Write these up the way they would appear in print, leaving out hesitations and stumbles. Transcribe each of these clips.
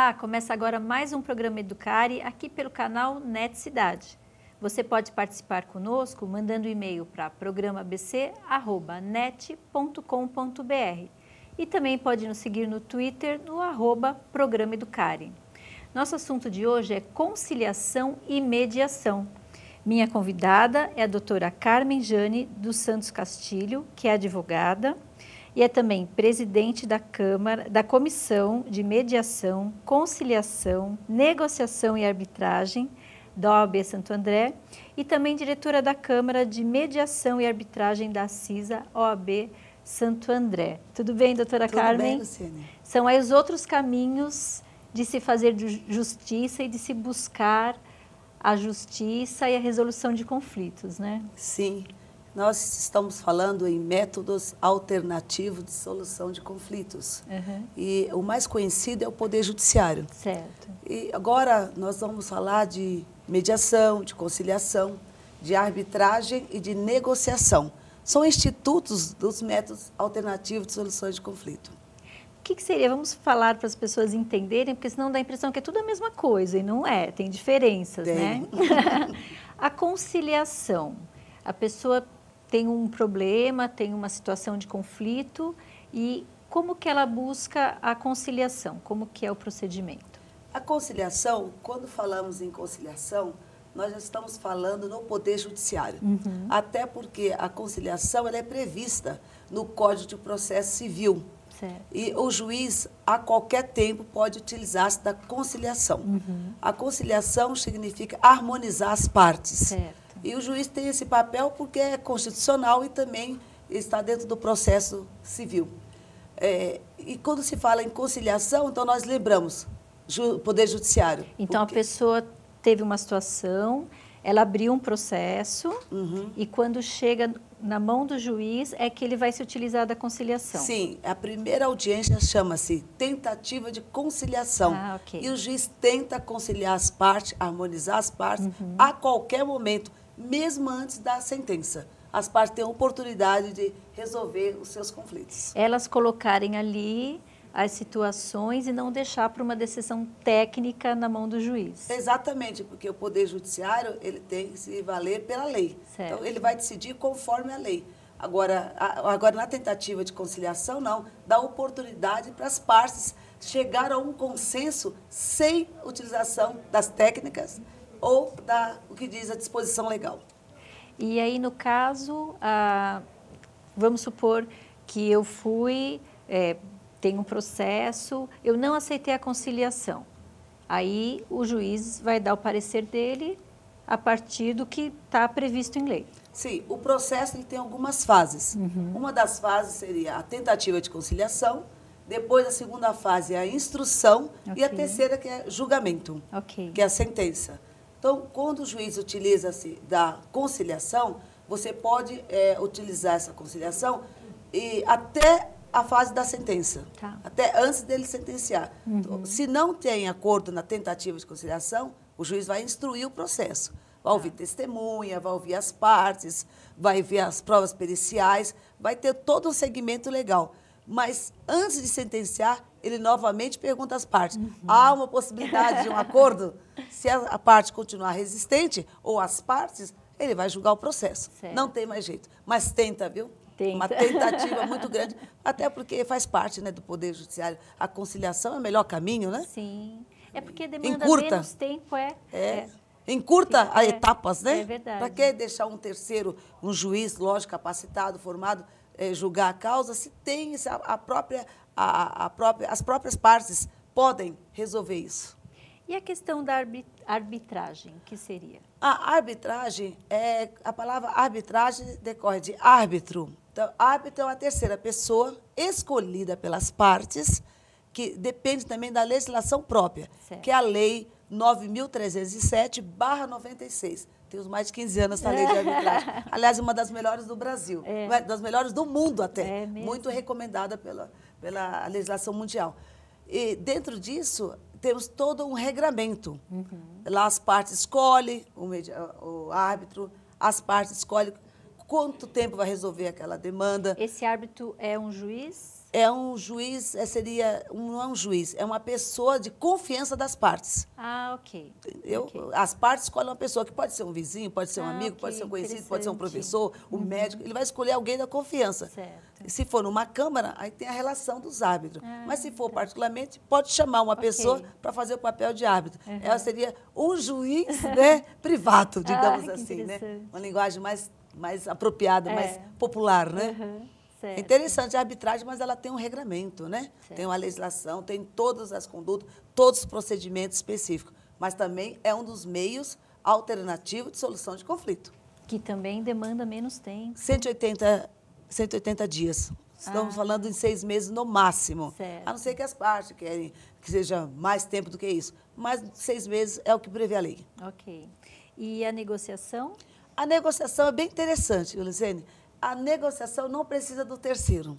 Olá, começa agora mais um programa Educare aqui pelo canal NET Cidade. Você pode participar conosco mandando e-mail para programabc@net.com.br e também pode nos seguir no Twitter no @Programa Educare. Nosso assunto de hoje é conciliação e mediação. Minha convidada é a doutora Carmen Jane dos Santos Castilho, que é advogada e é também presidente da Comissão de Mediação, Conciliação, Negociação e Arbitragem da OAB Santo André e também diretora da Câmara de Mediação e Arbitragem da CISA OAB Santo André. Tudo bem, doutora Carmen? Tudo bem, Luciane. São aí os outros caminhos de se fazer justiça e de se buscar a justiça e a resolução de conflitos, né? Sim. Nós estamos falando em métodos alternativos de solução de conflitos. Uhum. E o mais conhecido é o Poder Judiciário. Certo. E agora nós vamos falar de mediação, de conciliação, de arbitragem e de negociação. São institutos dos métodos alternativos de solução de conflito. O que seria? Vamos falar para as pessoas entenderem, porque senão dá a impressão que é tudo a mesma coisa, e não é, tem diferenças, né? A conciliação. A pessoa tem um problema, tem uma situação de conflito e como que ela busca a conciliação? Como que é o procedimento? A conciliação, quando falamos em conciliação, nós já estamos falando no Poder Judiciário. Uhum. Até porque a conciliação ela é prevista no Código de Processo Civil. Certo. E o juiz, a qualquer tempo, pode utilizar-se da conciliação. Uhum. A conciliação significa harmonizar as partes. Certo. E o juiz tem esse papel porque é constitucional e também está dentro do processo civil. E quando se fala em conciliação, então nós lembramos Poder Judiciário. Então, a pessoa teve uma situação, ela abriu um processo e quando chega na mão do juiz é que ele vai se utilizar da conciliação. Sim, a primeira audiência chama-se tentativa de conciliação. Ah, ok. E o juiz tenta conciliar as partes, harmonizar as partes a qualquer momento, mesmo antes da sentença. As partes têm a oportunidade de resolver os seus conflitos. Elas colocarem ali as situações e não deixar para uma decisão técnica na mão do juiz. Exatamente, porque o Poder Judiciário ele tem que se valer pela lei. Certo. Então, ele vai decidir conforme a lei. Agora, na tentativa de conciliação, não. Dá oportunidade para as partes chegar a um consenso sem utilização das técnicas ou o que diz a disposição legal. E aí, no caso, vamos supor que eu fui... tem um processo, eu não aceitei a conciliação. Aí o juiz vai dar o parecer dele a partir do que está previsto em lei. Sim, o processo ele tem algumas fases. Uma das fases seria a tentativa de conciliação, depois a segunda fase é a instrução e a terceira que é julgamento, que é a sentença. Então, quando o juiz utiliza-se da conciliação, você pode utilizar essa conciliação e até a fase da sentença, até antes dele sentenciar. Então, se não tem acordo na tentativa de conciliação, o juiz vai instruir o processo. Vai ouvir testemunha, vai ouvir as partes, vai ver as provas periciais, vai ter todo um segmento legal. Mas, antes de sentenciar, ele novamente pergunta às partes, há uma possibilidade de um acordo? Se a parte continuar resistente, ou as partes, ele vai julgar o processo. Certo. Não tem mais jeito. Mas tenta, viu? Uma tentativa muito grande, até porque faz parte, né, do Poder Judiciário. A conciliação é o melhor caminho, né? Sim. É porque demanda menos tempo, encurta as etapas, né? É verdade. Para que deixar um terceiro, um juiz, lógico, capacitado, formado, julgar a causa, se tem as próprias partes podem resolver isso. E a questão da arbitragem, que seria? A arbitragem, a palavra arbitragem decorre de árbitro. Então, árbitro é uma terceira pessoa escolhida pelas partes, que depende também da legislação própria, certo, que é a Lei 9.307/96. Temos mais de 15 anos essa lei de arbitragem. Aliás, uma das melhores do Brasil, das melhores do mundo até. Muito recomendada pela legislação mundial. E dentro disso, temos todo um regramento. Lá as partes escolhem o árbitro, as partes escolhem quanto tempo vai resolver aquela demanda. Esse árbitro é um juiz? É um juiz, não é um juiz, é uma pessoa de confiança das partes. Ah, ok. Entendeu? Okay. As partes escolhem uma pessoa que pode ser um vizinho, pode ser um amigo, okay. pode ser um conhecido, pode ser um professor, um médico. Ele vai escolher alguém da confiança. Certo. E se for numa Câmara, aí tem a relação dos árbitros. Mas se for particularmente, pode chamar uma pessoa para fazer o papel de árbitro. Ela seria um juiz, né, privado, digamos assim, né? Uma linguagem mais apropriada, mais popular, né? Certo. É interessante a arbitragem, mas ela tem um regramento, né? Certo. Tem uma legislação, tem todas as condutas, todos os procedimentos específicos. Mas também é um dos meios alternativos de solução de conflito. Que também demanda menos tempo. 180 dias. Estamos falando em 6 meses no máximo. Certo. A não ser que as partes querem que seja mais tempo do que isso. Mas 6 meses é o que prevê a lei. Ok. E a negociação? A negociação é bem interessante, Luciene. A negociação não precisa do terceiro.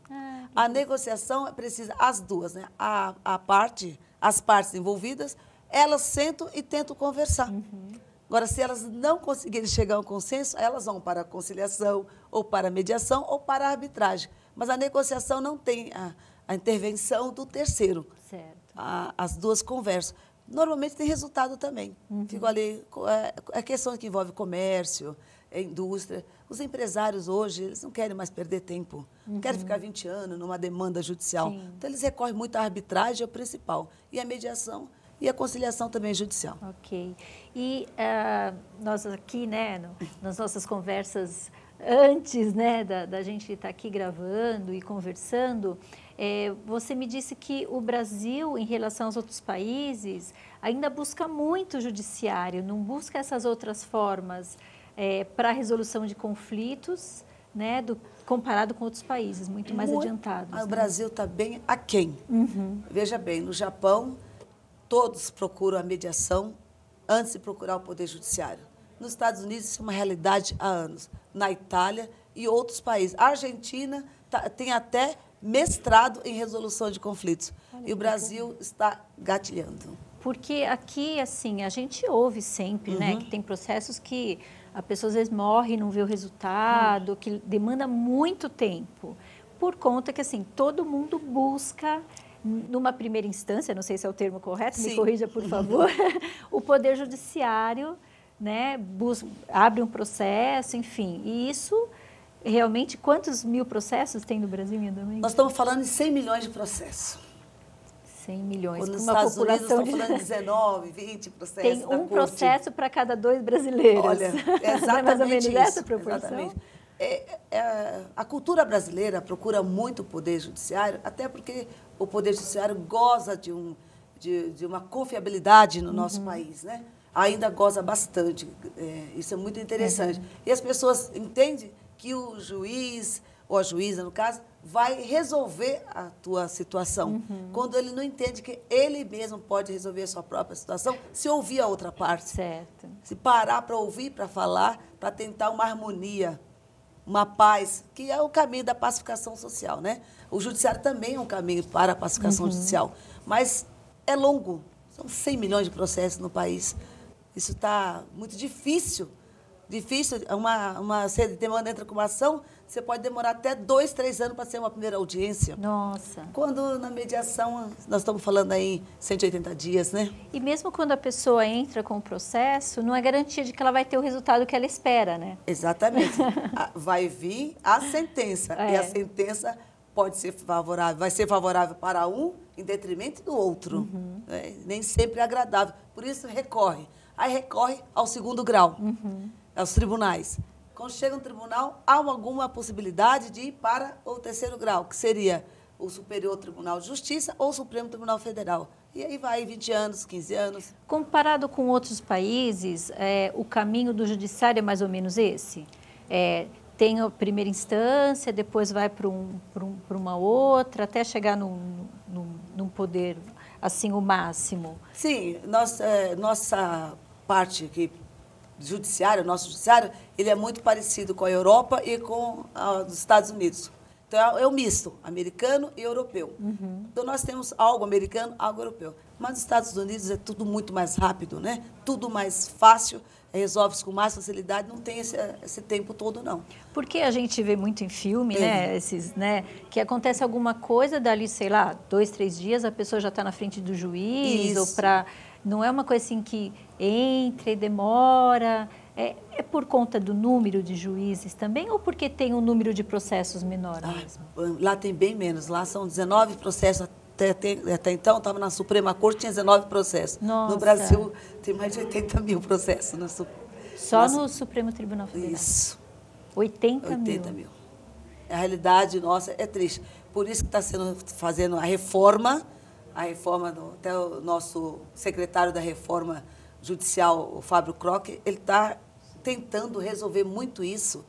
A negociação precisa as duas, né? As partes envolvidas, elas sentam e tentam conversar. Agora, se elas não conseguirem chegar a um consenso, elas vão para a conciliação, ou para a mediação, ou para a arbitragem. Mas a negociação não tem a intervenção do terceiro. Certo. As duas conversam. Normalmente tem resultado também. Fico ali, é questão que envolve comércio, indústria. Os empresários hoje, eles não querem mais perder tempo. Não querem ficar 20 anos numa demanda judicial. Sim. Então, eles recorrem muito à arbitragem, é o principal. E a mediação e a conciliação também judicial. Ok. E nós aqui, né, nas nossas conversas antes, né, da gente estar aqui gravando e conversando, você me disse que o Brasil, em relação aos outros países, ainda busca muito o judiciário, não busca essas outras formas para a resolução de conflitos, né, comparado com outros países, muito mais adiantados. O Brasil está bem aquém. Veja bem, no Japão, todos procuram a mediação antes de procurar o Poder Judiciário. Nos Estados Unidos, isso é uma realidade há anos. Na Itália e outros países. A Argentina tem até mestrado em resolução de conflitos. E o Brasil está gatilhando. Porque aqui, assim, a gente ouve sempre, né, que tem processos que a pessoa às vezes morre e não vê o resultado, que demanda muito tempo. Por conta que, assim, todo mundo busca, numa primeira instância, não sei se é o termo correto, me corrija, por favor, o Poder Judiciário, né, abre um processo, enfim. E isso, realmente, quantos mil processos tem no Brasil, minha dona? Nós estamos falando em 100 milhões de processos. 100 milhões. Nos Estados Unidos, estão falando de 19, 20 processos. Tem um processo para cada 2 brasileiros. Olha, exatamente mais ou menos isso. Essa proporção? Exatamente. A cultura brasileira procura muito o Poder Judiciário, até porque o Poder Judiciário goza de uma confiabilidade no nosso país, né? Ainda goza bastante. Isso é muito interessante. E as pessoas entendem que o juiz, ou a juíza, no caso, vai resolver a tua situação. Quando ele não entende que ele mesmo pode resolver a sua própria situação, se ouvir a outra parte. Certo. Se parar para ouvir, para falar, para tentar uma harmonia, uma paz, que é o caminho da pacificação social, né? O judiciário também é um caminho para a pacificação judicial, mas é longo. São 100 milhões de processos no país. Isso está muito difícil. Você demanda entra com uma ação, você pode demorar até 2, 3 anos para ser uma primeira audiência. Nossa. Quando na mediação, nós estamos falando aí 180 dias, né? E mesmo quando a pessoa entra com o processo, não é garantia de que ela vai ter o resultado que ela espera, né? Exatamente. Vai vir a sentença. E a sentença pode ser favorável, vai ser favorável para um em detrimento do outro. Nem sempre é agradável. Por isso recorre. Aí recorre ao 2º grau. Aos tribunais. Quando chega no tribunal, há alguma possibilidade de ir para o 3º grau, que seria o Superior Tribunal de Justiça ou o Supremo Tribunal Federal. E aí vai 20 anos, 15 anos. Comparado com outros países, o caminho do judiciário é mais ou menos esse? Tem a primeira instância, depois vai para uma outra, até chegar num poder, assim, o máximo. Sim, nossa parte aqui, nosso judiciário, ele é muito parecido com a Europa e com os Estados Unidos. Então, é um misto, americano e europeu. Então, nós temos algo americano, algo europeu. Mas nos Estados Unidos é tudo muito mais rápido, né? Tudo mais fácil. resolve-se com mais facilidade, não tem esse tempo todo, não. Porque a gente vê muito em filme, né, que acontece alguma coisa, dali, sei lá, 2, 3 dias, a pessoa já está na frente do juiz, ou não é uma coisa assim que entra e demora. É por conta do número de juízes também, ou porque tem um número de processos menor mesmo? Lá tem bem menos, lá são 19 processos. Até então, estava na Suprema Corte, tinha 19 processos. Nossa. No Brasil, tem mais de 80 mil processos. Só no Supremo Tribunal Federal? Isso. 80 mil. A realidade nossa é triste. Por isso que está fazendo a reforma até o nosso secretário da Reforma Judicial, o Fábio Kroc, ele está tentando resolver muito isso,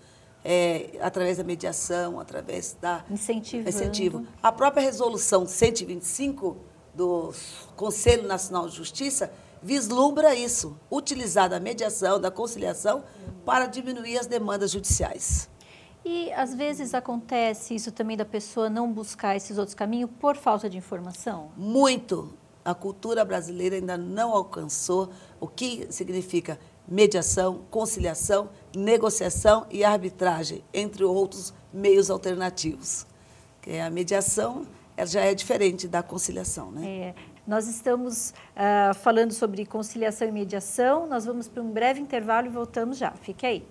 através da mediação, através da... Incentivo. A própria resolução 125 do Conselho Nacional de Justiça vislumbra isso, utilizar da mediação, da conciliação, para diminuir as demandas judiciais. E, às vezes, acontece isso também da pessoa não buscar esses outros caminhos por falta de informação? Muito. A cultura brasileira ainda não alcançou o que significa mediação, conciliação, negociação e arbitragem, entre outros meios alternativos. Que a mediação ela já é diferente da conciliação, né? Nós estamos falando sobre conciliação e mediação, nós vamos para um breve intervalo e voltamos já. Fique aí.